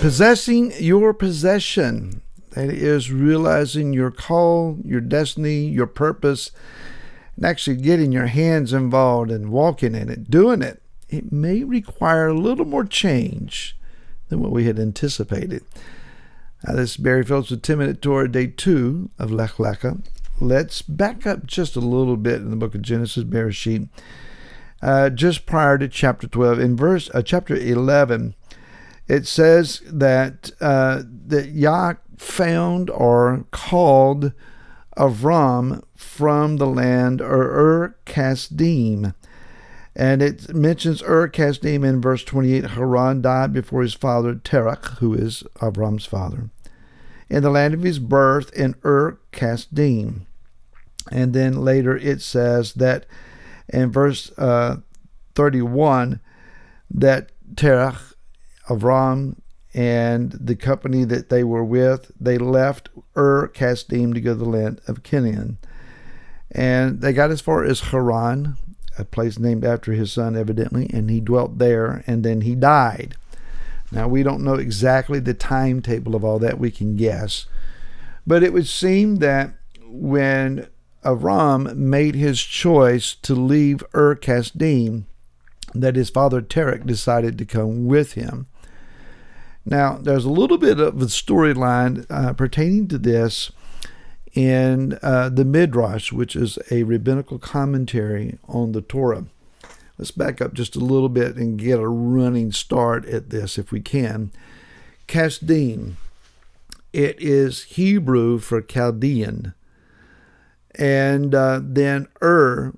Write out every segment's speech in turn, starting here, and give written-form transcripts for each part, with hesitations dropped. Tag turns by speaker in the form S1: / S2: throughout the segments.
S1: Possessing your possession. That is realizing your call, your destiny, your purpose, and actually getting your hands involved and walking in it, doing it. It may require a little more change than what we had anticipated. Now, this is Barry Phillips with 10-Minute Torah, Day 2 of Lecha. Let's back up just a little bit in the book of Genesis, Bereshit. Just prior to chapter 12, in chapter 11, it says that Yah found or called Avram from the land Ur Kasdim. And it mentions Ur Kasdim in verse 28. Haran died before his father Terach, who is Avram's father, in the land of his birth in Ur Kasdim. And then later it says that in verse 31 that Terach, Avram, and the company that they were with, they left Ur Kasdim to go to the land of Canaan. And they got as far as Haran, a place named after his son evidently, and he dwelt there, and then he died. Now, we don't know exactly the timetable of all that. We can guess. But it would seem that when Avram made his choice to leave Ur Kasdim, that his father Terach decided to come with him. Now, there's a little bit of a storyline pertaining to this in the Midrash, which is a rabbinical commentary on the Torah. Let's back up just a little bit and get a running start at this if we can. Kasdim, it is Hebrew for Chaldean. And then Ur,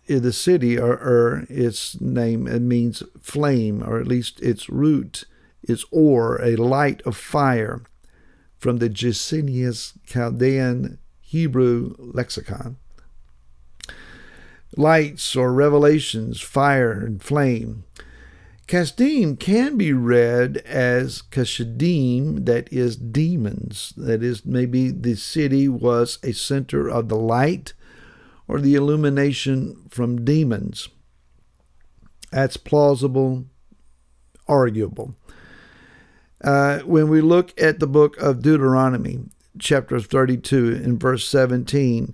S1: the city, or its name, it means flame, or at least its root is or, a light of fire, from the Gesenius Chaldean Hebrew lexicon. Lights or revelations, fire and flame. Kasdim can be read as Kashadim, that is demons. That is, maybe the city was a center of the light or the illumination from demons. That's plausible, arguable. When we look at the book of Deuteronomy, chapter 32, in verse 17,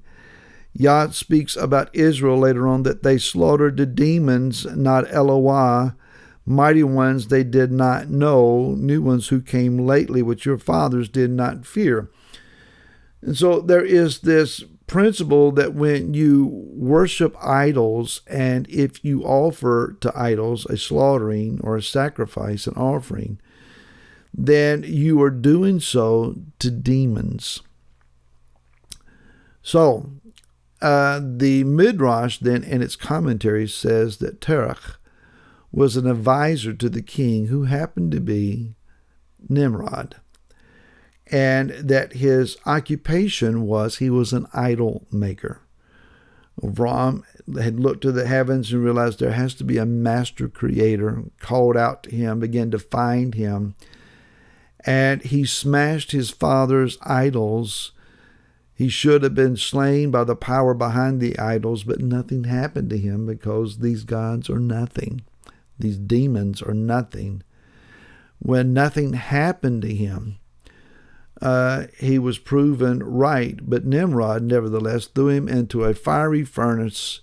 S1: Yah speaks about Israel later on that they slaughtered the demons, not Eloah, mighty ones they did not know, new ones who came lately, which your fathers did not fear. And so there is this principle that when you worship idols, and if you offer to idols a slaughtering or a sacrifice, an offering, then you are doing so to demons. So, the Midrash then in its commentary says that Terach was an advisor to the king who happened to be Nimrod, and that his occupation was he was an idol maker. Avram had looked to the heavens and realized there has to be a master creator, called out to him, began to find him, and he smashed his father's idols. He should have been slain by the power behind the idols, but nothing happened to him because these gods are nothing. These demons are nothing. When nothing happened to him, he was proven right, but Nimrod nevertheless threw him into a fiery furnace,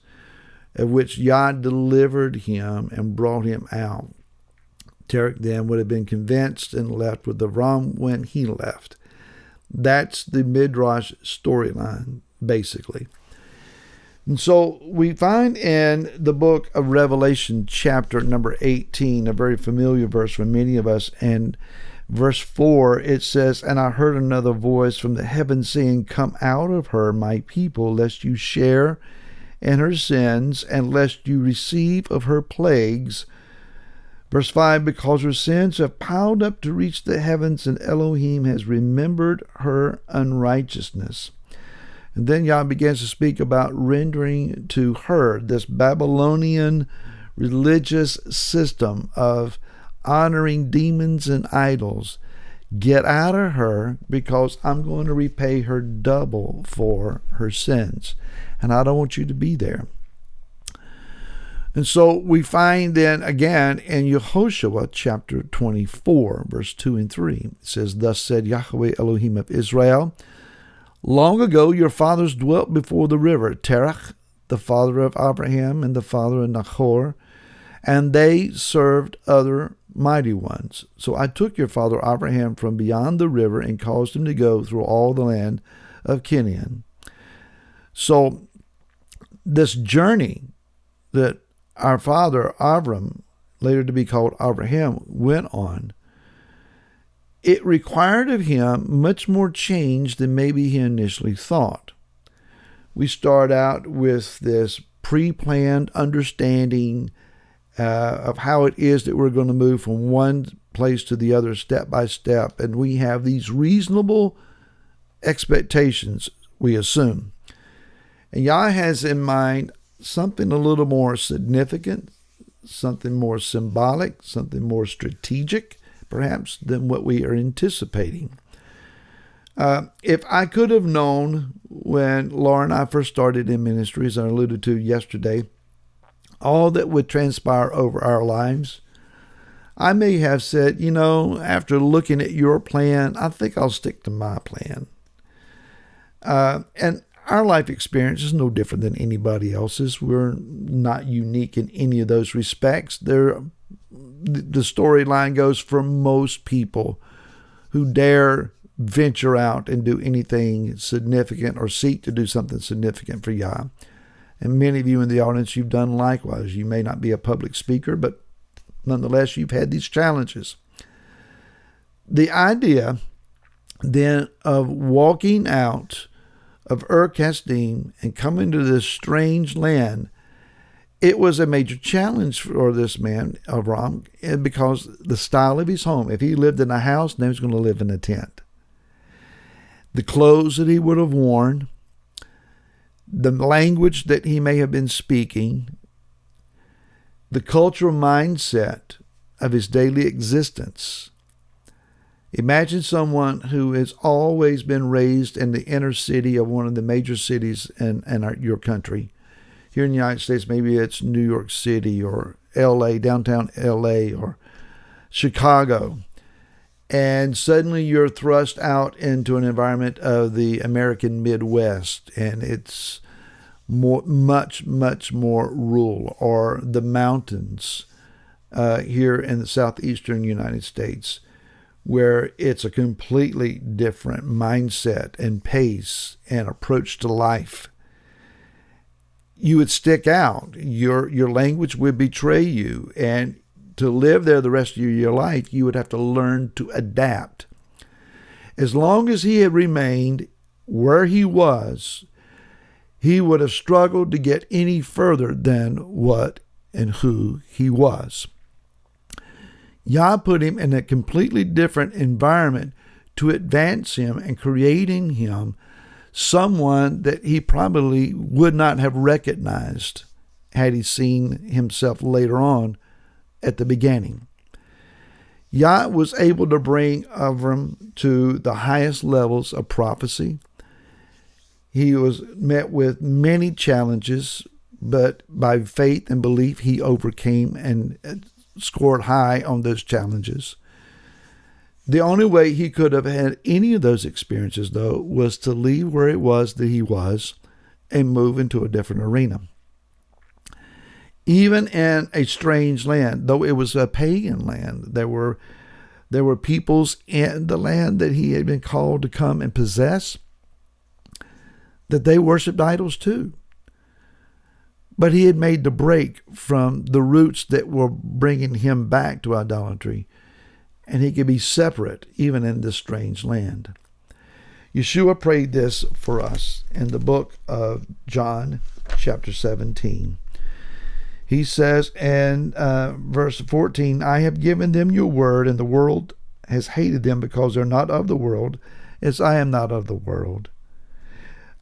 S1: of which Yah delivered him and brought him out. Terach then would have been convinced and left with Avram when he left. That's the Midrash storyline, basically. And so we find in the book of Revelation, chapter number 18, a very familiar verse for many of us, and verse 4, it says, "And I heard another voice from the heavens saying, 'Come out of her, my people, lest you share in her sins, and lest you receive of her plagues.' Verse 5, because her sins have piled up to reach the heavens, and Elohim has remembered her unrighteousness." And then Yah begins to speak about rendering to her this Babylonian religious system of honoring demons and idols. Get out of her, because I'm going to repay her double for her sins. And I don't want you to be there. And so we find then again in Yeshoshua chapter 24, verse 2 and 3, it says, Thus said Yahweh Elohim of Israel, long ago your fathers dwelt before the river, Terach, the father of Abraham and the father of Nahor, and they served other mighty ones. So I took your father Abraham from beyond the river and caused him to go through all the land of Canaan. So this journey that our father Abram, later to be called Abraham, went on, it required of him much more change than maybe he initially thought. We start out with this pre-planned understanding of how it is that we're going to move from one place to the other step by step, and we have these reasonable expectations, we assume. And Yah has in mind something a little more significant, something more symbolic, something more strategic, perhaps, than what we are anticipating. If I could have known when Laura and I first started in ministry, as I alluded to yesterday, all that would transpire over our lives, I may have said, after looking at your plan, I think I'll stick to my plan. And our life experience is no different than anybody else's. We're not unique in any of those respects. The storyline goes for most people who dare venture out and do anything significant or seek to do something significant for Yah. And many of you in the audience, you've done likewise. You may not be a public speaker, but nonetheless, you've had these challenges. The idea then of walking out of Ur-Kasdim and coming to this strange land, it was a major challenge for this man, Abram, because the style of his home, if he lived in a house, now he's going to live in a tent. The clothes that he would have worn, the language that he may have been speaking, the cultural mindset of his daily existence. Imagine someone who has always been raised in the inner city of one of the major cities in your country. Here in the United States, maybe it's New York City or L.A., downtown L.A., or Chicago. And suddenly you're thrust out into an environment of the American Midwest, and it's much more rural, or the mountains here in the southeastern United States, where it's a completely different mindset and pace and approach to life. You would stick out. Your language would betray you, and to live there the rest of your life, you would have to learn to adapt. As long as he had remained where he was, he would have struggled to get any further than what and who he was. Yah put him in a completely different environment to advance him and create in him someone that he probably would not have recognized had he seen himself later on at the beginning. Yah was able to bring Avram to the highest levels of prophecy. He was met with many challenges, but by faith and belief, he overcame and scored high on those challenges. The only way he could have had any of those experiences, though, was to leave where it was that he was and move into a different arena. Even in a strange land, though it was a pagan land, there were peoples in the land that he had been called to come and possess, that they worshipped idols too. But he had made the break from the roots that were bringing him back to idolatry, and he could be separate even in this strange land. Yeshua prayed this for us in the book of John, chapter 17. He says in verse 14, I have given them your word, and the world has hated them because they're not of the world, as I am not of the world.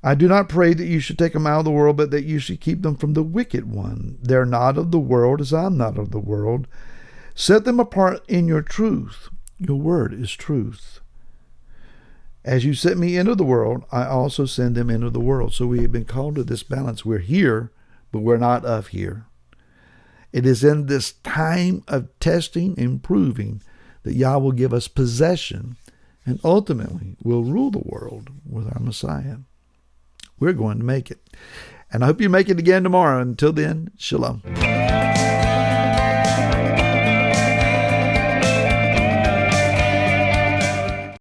S1: I do not pray that you should take them out of the world, but that you should keep them from the wicked one. They're not of the world, as I'm not of the world. Set them apart in your truth. Your word is truth. As you sent me into the world, I also send them into the world. So we have been called to this balance. We're here, but we're not of here. It is in this time of testing and proving that Yah will give us possession and ultimately will rule the world with our Messiah. We're going to make it. And I hope you make it again tomorrow. Until then, shalom.